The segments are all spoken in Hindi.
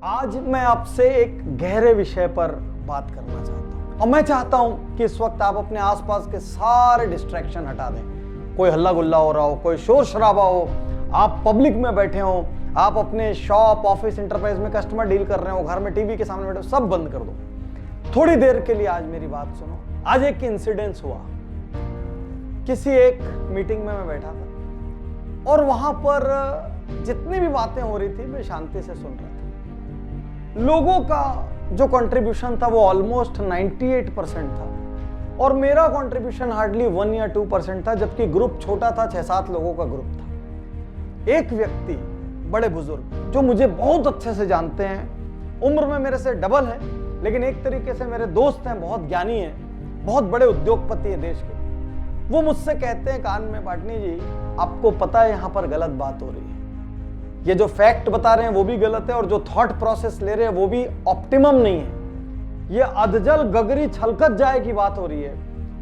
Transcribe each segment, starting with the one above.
आज मैं आपसे एक गहरे विषय पर बात करना चाहता हूं और मैं चाहता हूं कि इस वक्त आप अपने आसपास के सारे डिस्ट्रैक्शन हटा दें। कोई हल्ला गुल्ला हो रहा हो, कोई शोर शराबा हो, आप पब्लिक में बैठे हो, आप अपने शॉप, ऑफिस, इंटरप्राइज में कस्टमर डील कर रहे हो, घर में टीवी के सामने बैठे हो, सब बंद कर दो। थोड़ी देर के लिए आज मेरी बात सुनो। आज एक इंसिडेंस हुआ। किसी एक मीटिंग में मैं बैठा था और वहां पर जितनी भी बातें हो रही थी मैं शांति से सुन रहा था। लोगों का जो कंट्रीब्यूशन था वो ऑलमोस्ट 98% था और मेरा कंट्रीब्यूशन हार्डली 1 या 2% था, जबकि ग्रुप छोटा था, 6-7 लोगों का ग्रुप था। एक व्यक्ति, बड़े बुजुर्ग, जो मुझे बहुत अच्छे से जानते हैं, उम्र में मेरे से डबल है, लेकिन एक तरीके से मेरे दोस्त हैं, बहुत ज्ञानी हैं, बहुत बड़े उद्योगपति हैं देश के। वो मुझसे कहते हैं कान में, पाटनी जी आपको पता है यहां पर गलत बात हो रही है, ये जो फैक्ट बता रहे हैं वो भी गलत है और जो थॉट प्रोसेस ले रहे हैं वो भी ऑप्टिमम नहीं है, ये अधजल गगरी छलकत जाए की बात हो रही है,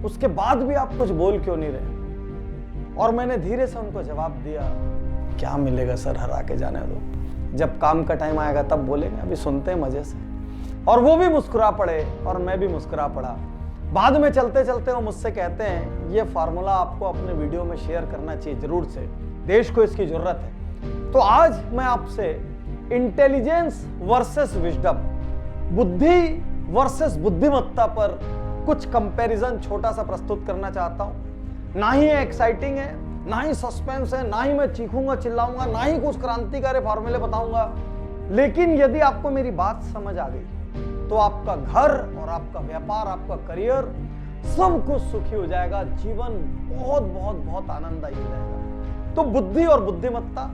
उसके बाद भी आप कुछ बोल क्यों नहीं रहे। और मैंने धीरे से उनको जवाब दिया, क्या मिलेगा सर, हरा के जाने दो, जब काम का टाइम आएगा तब बोलेंगे, अभी सुनते हैं मजे से। और वो भी मुस्कुरा पड़े और मैं भी मुस्कुरा पड़ा। बाद में चलते चलते वो मुझसे कहते हैं ये फार्मूला आपको अपने वीडियो में शेयर करना चाहिए जरूर से, देश को इसकी जरूरत है। तो आज मैं आपसे इंटेलिजेंस वर्सेस विजडम, बुद्धि वर्सेस बुद्धिमत्ता पर कुछ कंपैरिजन छोटा सा प्रस्तुत करना चाहता हूं। ना ही एक्साइटिंग है, ना ही सस्पेंस है, ना ही मैं चीखूंगा चिल्लाऊंगा, ना ही कुछ क्रांतिकारी फॉर्मूले बताऊंगा, लेकिन यदि आपको मेरी बात समझ आ गई तो आपका घर और आपका व्यापार, आपका करियर, सब कुछ सुखी हो जाएगा, जीवन बहुत बहुत बहुत आनंददायी हो जाएगा। तो बुद्धि और बुद्धिमत्ता,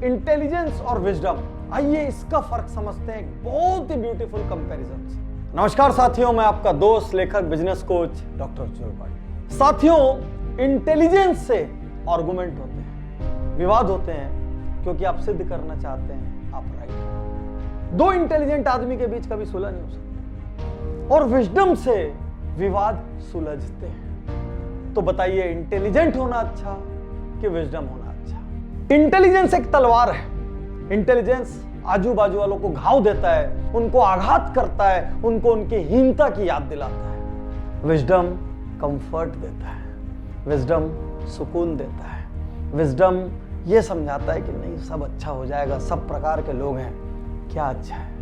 इंटेलिजेंस और विजडम, आइए इसका फर्क समझते हैं, एक बहुत ही ब्यूटीफुल कंपैरिजन से। नमस्कार साथियों, मैं आपका दोस्त, लेखक, बिजनेस कोच डॉक्टर उज्ज्वल पाटिल। साथियों, इंटेलिजेंस से आर्गुमेंट होते हैं, विवाद होते हैं, क्योंकि आप सिद्ध करना चाहते हैं आप राइट हैं। दो इंटेलिजेंट आदमी के बीच कभी सुलह नहीं हो सकती और विजडम से विवाद सुलझते हैं। तो बताइए, इंटेलिजेंट होना अच्छा कि विजडम होना अच्छा? इंटेलिजेंस एक तलवार है। इंटेलिजेंस आजू बाजू वालों को घाव देता है, उनको आघात करता है, उनको उनकी हीनता की याद दिलाता है। विजडम कंफर्ट देता है, विजडम सुकून देता है, विजडम ये समझाता है कि नहीं, सब अच्छा हो जाएगा, सब प्रकार के लोग हैं, क्या अच्छा है,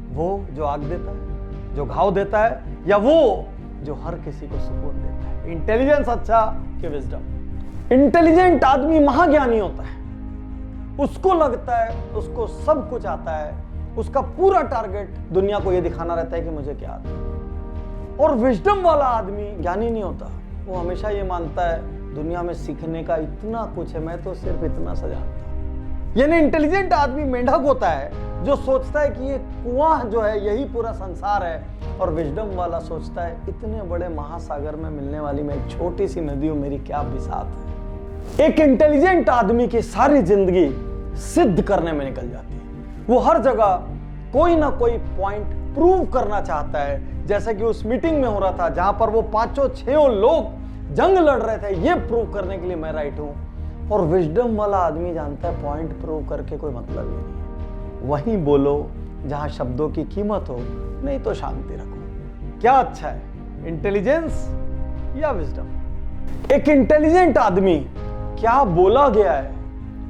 वो जो आग देता है, जो घाव देता है, या वो जो हर किसी को सुकून देता है? इंटेलिजेंस अच्छा कि विजडम? इंटेलिजेंट आदमी महाज्ञानी होता है, उसको लगता है उसको सब कुछ आता है, उसका पूरा टारगेट दुनिया को ये दिखाना रहता है कि मुझे क्या आता है। और विजडम वाला आदमी ज्ञानी नहीं होता, वो हमेशा ये मानता है दुनिया में सीखने का इतना कुछ है, मैं तो सिर्फ इतना सा जानता हूं। यानी इंटेलिजेंट आदमी मेंढक होता है जो सोचता है कि ये कुआं जो है यही पूरा संसार है, और विजडम वाला सोचता है इतने बड़े महासागर में मिलने वाली मैं एक छोटी सी नदी हूं, मेरी क्या बिसात है। एक इंटेलिजेंट आदमी की सारी जिंदगी सिद्ध करने में निकल जाती है, वो हर जगह कोई ना कोई पॉइंट प्रूव करना चाहता है, जैसे कि उस मीटिंग में हो रहा था जहां पर वो 5-6 लोग जंग लड़ रहे थे, ये प्रूव करने के लिए मैं राइट हूं। और विजडम वाला आदमी जानता है पॉइंट प्रूव करके कोई मतलब ही नहीं है, वहीं बोलो जहां शब्दों की कीमत हो, नहीं तो शांति रखो। क्या अच्छा है, इंटेलिजेंस या विजडम? एक इंटेलिजेंट आदमी क्या बोला गया है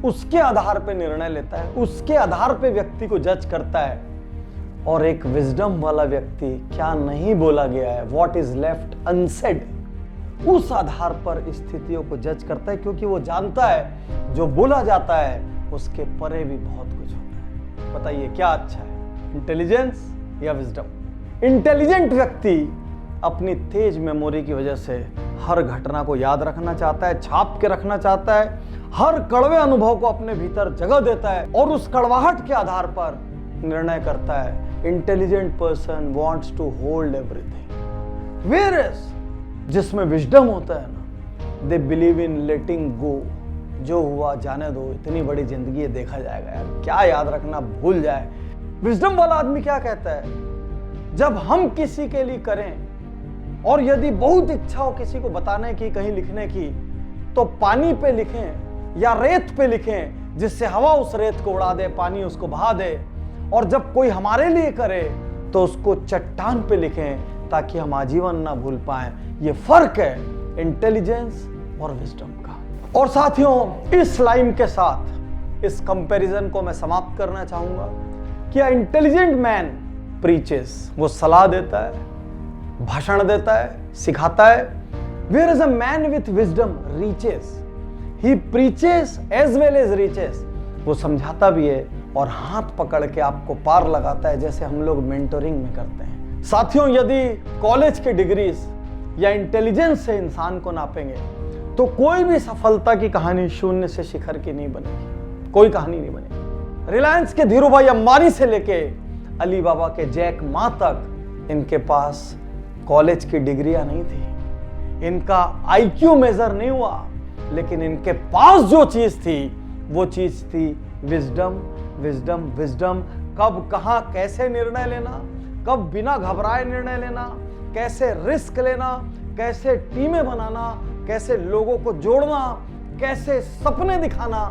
उसके आधार पर निर्णय लेता है, उसके आधार पर व्यक्ति को जज करता है। और एक विजडम वाला व्यक्ति क्या नहीं बोला गया है, व्हाट इज लेफ्ट अनसेड, उस आधार पर स्थितियों को जज करता है, क्योंकि वो जानता है जो बोला जाता है उसके परे भी बहुत कुछ होता है। बताइए क्या अच्छा है, इंटेलिजेंस या विजडम? इंटेलिजेंट व्यक्ति अपनी तेज मेमोरी की वजह से हर घटना को याद रखना चाहता है, छाप के रखना चाहता है, हर कड़वे अनुभव को अपने भीतर जगह देता है और उस कड़वाहट के आधार पर निर्णय करता है। Intelligent person wants to hold everything, whereas जिसमें विजडम होता है ना, दे बिलीव इन लेटिंग गो, जो हुआ जाने दो, इतनी बड़ी जिंदगी है, देखा जाएगा यार, क्या याद रखना, भूल जाए। विजडम वाला आदमी क्या कहता है, जब हम किसी के लिए करें और यदि बहुत इच्छा हो किसी को बताने की, कहीं लिखने की, तो पानी पे लिखें या रेत पे लिखें, जिससे हवा उस रेत को उड़ा दे, पानी उसको बहा दे। और जब कोई हमारे लिए करे तो उसको चट्टान पे लिखें ताकि हम आजीवन ना भूल पाएं। ये फर्क है इंटेलिजेंस और विजडम का। और साथियों, इस लाइन के साथ इस कंपैरिजन को मैं समाप्त करना चाहूंगा कि इंटेलिजेंट मैन प्रीचेस, वो सलाह देता है, भाषण देता है, सिखाता है। Whereas a man with wisdom reaches, he preaches as well as reaches, वो समझाता भी है और हाथ पकड़ के आपको पार लगाता है, जैसे हम लोग मेंटोरिंग में करते हैं। साथियों, यदि कॉलेज की डिग्रीज या इंटेलिजेंस से इंसान को नापेंगे तो कोई भी सफलता की कहानी शून्य से शिखर की नहीं बनेगी, कोई कहानी नहीं बनेगी। रिलायंस के धीरू भाई अंबानी से लेके अली बाबा के जैक मा तक, इनके पास कॉलेज की डिग्रियां नहीं थी, इनका आईक्यू मेजर नहीं हुआ, लेकिन इनके पास जो चीज थी वो चीज थी विजडम, विजडम, विजडम। कब, कहां, कैसे निर्णय लेना, कब बिना घबराए निर्णय लेना, कैसे रिस्क लेना, कैसे टीमें बनाना, कैसे लोगों को जोड़ना, कैसे सपने दिखाना,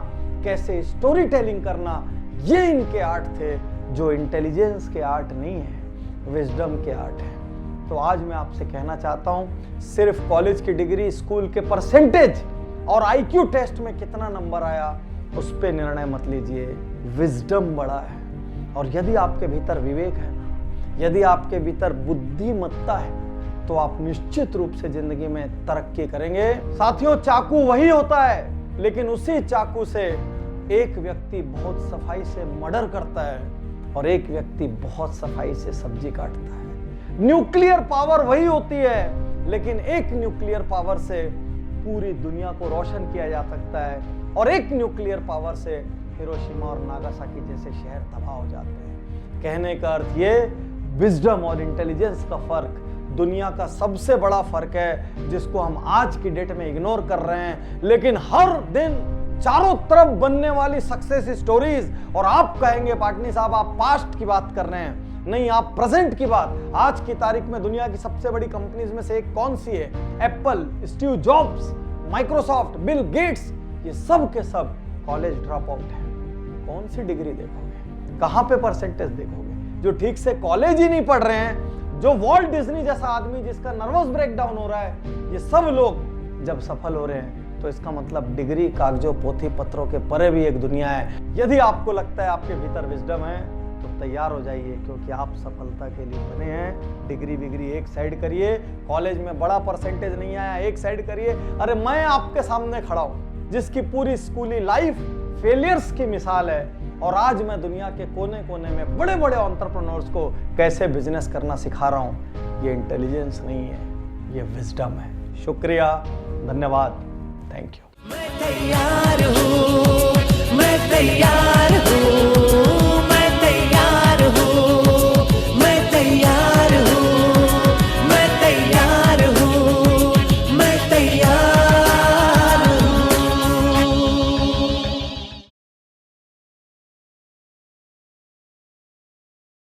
कैसे स्टोरी टेलिंग करना, ये इनके आर्ट थे जो इंटेलिजेंस के आर्ट नहीं है, विजडम के आर्ट है। तो आज मैं आपसे कहना चाहता हूं, सिर्फ कॉलेज की डिग्री, स्कूल के परसेंटेज और आईक्यू टेस्ट में कितना नंबर आया उस पे निर्णय मत लीजिए, विजडम बड़ा है। और यदि आपके भीतर विवेक है ना, यदि आपके भीतर बुद्धिमत्ता है, तो आप निश्चित रूप से जिंदगी में तरक्की करेंगे। साथियों, चाकू वही होता है, लेकिन उसी चाकू से एक व्यक्ति बहुत सफाई से मर्डर करता है और एक व्यक्ति बहुत सफाई से सब्जी काटता है। न्यूक्लियर पावर वही होती है, लेकिन एक न्यूक्लियर पावर से पूरी दुनिया को रोशन किया जा सकता है और एक न्यूक्लियर पावर से हिरोशिमा और नागासाकी जैसे शहर तबाह हो जाते हैं। कहने का अर्थ ये, विजडम और इंटेलिजेंस का फर्क दुनिया का सबसे बड़ा फर्क है, जिसको हम आज की डेट में इग्नोर कर रहे हैं। लेकिन हर दिन चारों तरफ बनने वाली सक्सेस स्टोरीज, और आप कहेंगे पाटनी साहब आप पास्ट की बात कर रहे हैं, नहीं, आप प्रेजेंट की बात। आज की तारीख में दुनिया की सबसे बड़ी कंपनीज में से एक कौन सी है? Apple, Steve jobs, Microsoft, Bill Gates, ये सब के सब कॉलेज ड्रॉप आउट है। कौन सी डिग्री देखोगे, कहां पे परसेंटेज देखोगे? जो ठीक से कॉलेज ही नहीं पढ़ रहे हैं, जो वॉल्ट डिज्नी जैसा आदमी जिसका नर्वस ब्रेकडाउन हो रहा है, ये सब लोग जब सफल हो रहे हैं, तो इसका मतलब डिग्री, कागजों, पोथी पत्रों के परे भी एक दुनिया है। यदि आपको लगता है आपके भीतर विजडम है, तो तैयार हो जाइए, क्योंकि आप सफलता के लिए बने हैं। डिग्री विग्री एक साइड करिए, कॉलेज में बड़ा परसेंटेज नहीं आया एक साइड करिए। अरे मैं आपके सामने खड़ा हूं, जिसकी पूरी स्कूली लाइफ फेलियर्स की मिसाल है, और आज मैं दुनिया के कोने कोने में बड़े बड़े एंटरप्रेन्योर्स को कैसे बिजनेस करना सिखा रहा हूं। ये इंटेलिजेंस नहीं है, ये विजडम है। शुक्रिया, धन्यवाद, थैंक यू। मैं तैयार हूँ।